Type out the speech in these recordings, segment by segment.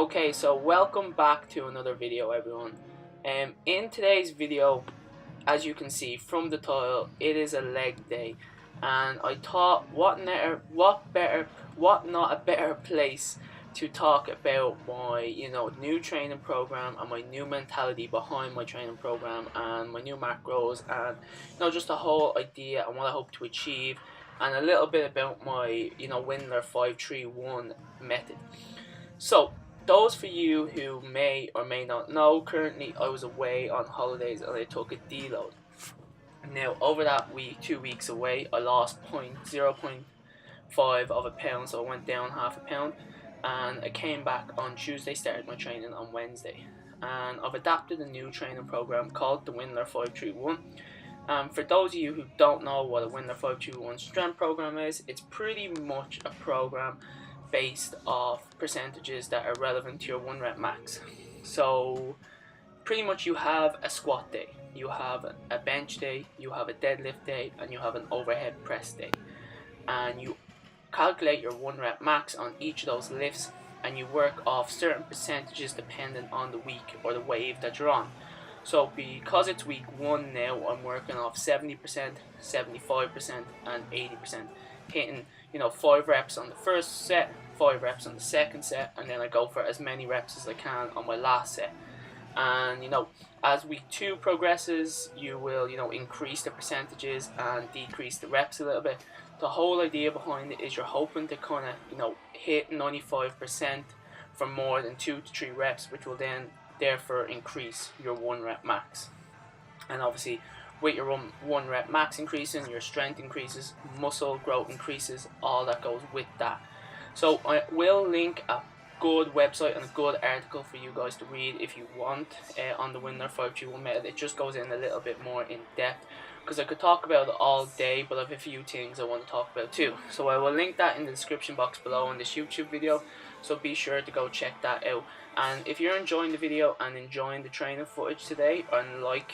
Okay, so welcome back to another video, everyone. In today's video, as you can see from the title, it is a leg day, and I thought, what not a better place to talk about my, new training program and my new mentality behind my training program and my new macros and, just the whole idea and what I hope to achieve, and a little bit about my, Wendler 531 method. So, those for you who may or may not know, currently I was away on holidays and I took a deload. Now, over that week, 2 weeks away, I lost 0.5 of a pound, so I went down half a pound, and I came back on Tuesday, started my training on Wednesday. And I've adapted a new training program called the Wendler 531. For those of you who don't know what a Wendler 531 strength program is, it's pretty much a program based off percentages that are relevant to your 1 rep max. So pretty much you have a squat day, you have a bench day, you have a deadlift day, and you have an overhead press day, and you calculate your 1 rep max on each of those lifts, and you work off certain percentages depending on the week or the wave that you're on. So because it's week 1 now, I'm working off 70%, 75%, and 80%, hitting 5 reps on the first set, 5 reps on the second set, and then I go for as many reps as I can on my last set. And as week 2 progresses, you will increase the percentages and decrease the reps a little bit. The whole idea behind it is you're hoping to kind of hit 95% for more than 2 to 3 reps, which will then therefore increase your 1 rep max. And obviously with your 1 rep max increasing, your strength increases, muscle growth increases, all that goes with that. So I will link a good website and a good article for you guys to read if you want on the Wendler 531 method. It just goes in a little bit more in depth, because I could talk about it all day, but I have a few things I want to talk about too. So I will link that in the description box below in this YouTube video, so be sure to go check that out. And if you're enjoying the video and enjoying the training footage today, and like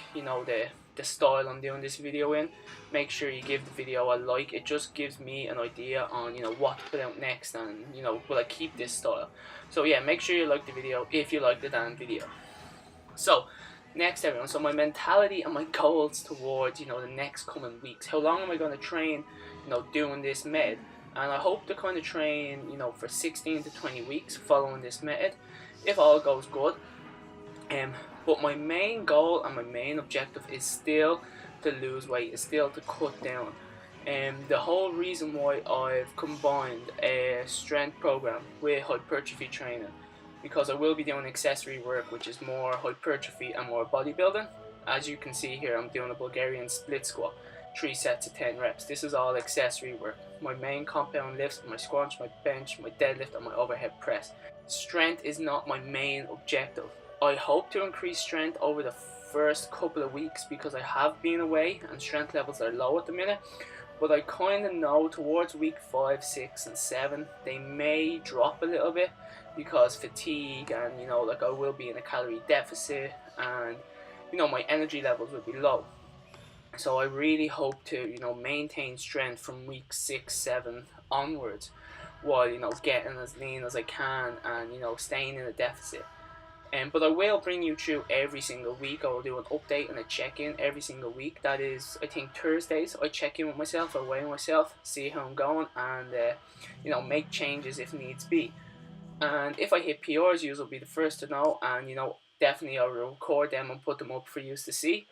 the style I'm doing this video in, make sure you give the video a like. It just gives me an idea on what to put out next, and will I keep this style. So yeah, make sure you like the video if you like the damn video. So next, everyone, so my mentality and my goals towards the next coming weeks. How long am I going to train doing this method? And I hope to kind of train for 16 to 20 weeks following this method, if all goes good. But my main goal and my main objective is still to lose weight, is still to cut down. The whole reason why I've combined a strength program with hypertrophy training, because I will be doing accessory work, which is more hypertrophy and more bodybuilding. As you can see here, I'm doing a Bulgarian split squat, 3 sets of 10 reps. This is all accessory work. My main compound lifts, my squats, my bench, my deadlift, and my overhead press. Strength is not my main objective. I hope to increase strength over the first couple of weeks, because I have been away and strength levels are low at the minute. But I kind of know towards week 5, 6, and 7 they may drop a little bit, because fatigue and I will be in a calorie deficit, and my energy levels will be low. So I really hope to maintain strength from week 6, 7 onwards, while getting as lean as I can and staying in a deficit. But I will bring you through every single week. I will do an update and a check-in every single week. That is, I think, Thursdays. I check in with myself, I weigh myself, see how I'm going, and make changes if needs be. And if I hit PRs, you will be the first to know, and definitely I'll record them and put them up for you to see.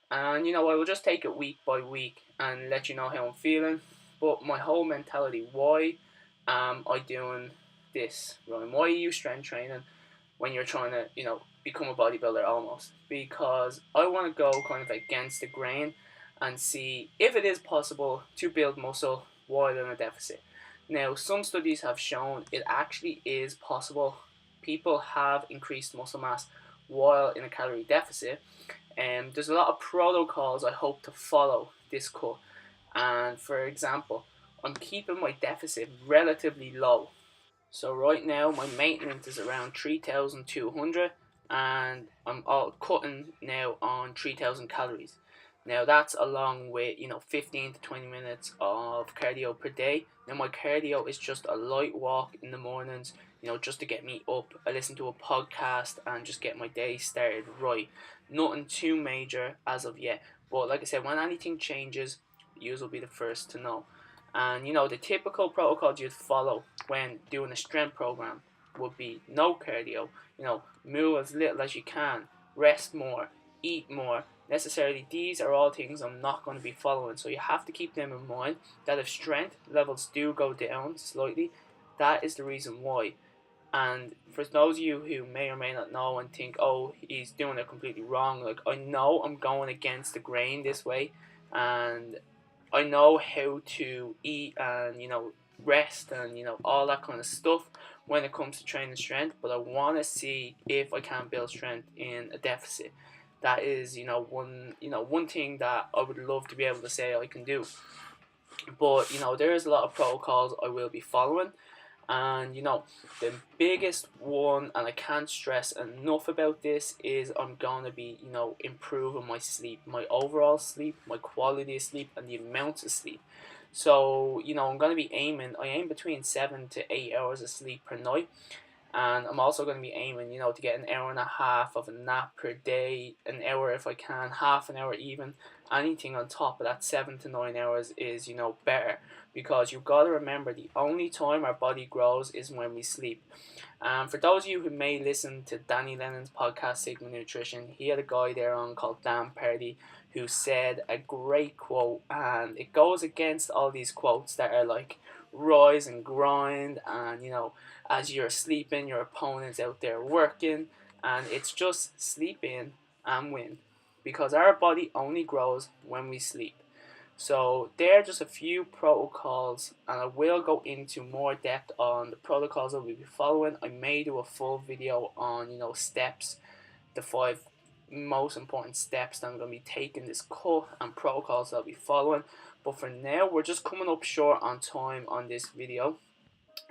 And I will just take it week by week and let you know how I'm feeling. But my whole mentality, why am I doing this, Ryan? Why are you strength training when you're trying to become a bodybuilder almost? Because I want to go kind of against the grain and see if it is possible to build muscle while in a deficit. Now, some studies have shown it actually is possible. People have increased muscle mass while in a calorie deficit, and there's a lot of protocols I hope to follow this cut. And for example, I'm keeping my deficit relatively low. So right now my maintenance is around 3,200, and I'm all cutting now on 3,000 calories. Now that's along with 15 to 20 minutes of cardio per day. Now my cardio is just a light walk in the mornings, just to get me up. I listen to a podcast and just get my day started right. Nothing too major as of yet, but like I said, when anything changes, you will be the first to know. And the typical protocols you'd follow when doing a strength program would be no cardio. Move as little as you can, rest more, eat more. Necessarily, these are all things I'm not going to be following, so you have to keep them in mind that if strength levels do go down slightly, that is the reason why. And for those of you who may or may not know and think, oh, he's doing it completely wrong, like, I know I'm going against the grain this way, and I know how to eat and rest and all that kind of stuff when it comes to training strength, but I want to see if I can build strength in a deficit. That is one thing that I would love to be able to say I can do. But there is a lot of protocols I will be following, and the biggest one, and I can't stress enough about this, is I'm going to be improving my sleep, my overall sleep, my quality of sleep, and the amount of sleep. So I'm going to be I aim between 7 to 8 hours of sleep per night, and I'm also going to be aiming to get an hour and a half of a nap per day, an hour if I can, half an hour even. Anything on top of that 7 to 9 hours is better, because you've got to remember the only time our body grows is when we sleep. For those of you who may listen to Danny Lennon's podcast Sigma Nutrition, he had a guy there on called Dan Perdy who said a great quote, and it goes against all these quotes that are like rise and grind, and as you're sleeping your opponent's out there working, and it's just sleep in and win, because our body only grows when we sleep. So there are just a few protocols, and I will go into more depth on the protocols that we'll be following. I may do a full video on steps, the 5 most important steps that I'm going to be taking this cut, and protocols that I'll be following. But for now, we're just coming up short on time on this video,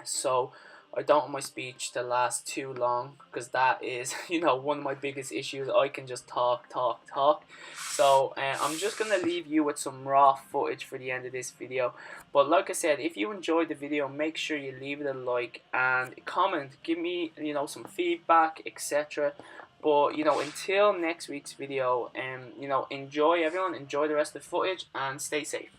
so I don't want my speech to last too long, because that is one of my biggest issues. I can just talk. So I'm just going to leave you with some raw footage for the end of this video. But like I said, if you enjoyed the video, make sure you leave it a like and comment, give me some feedback, etc. But until next week's video, enjoy everyone, enjoy the rest of the footage, and stay safe.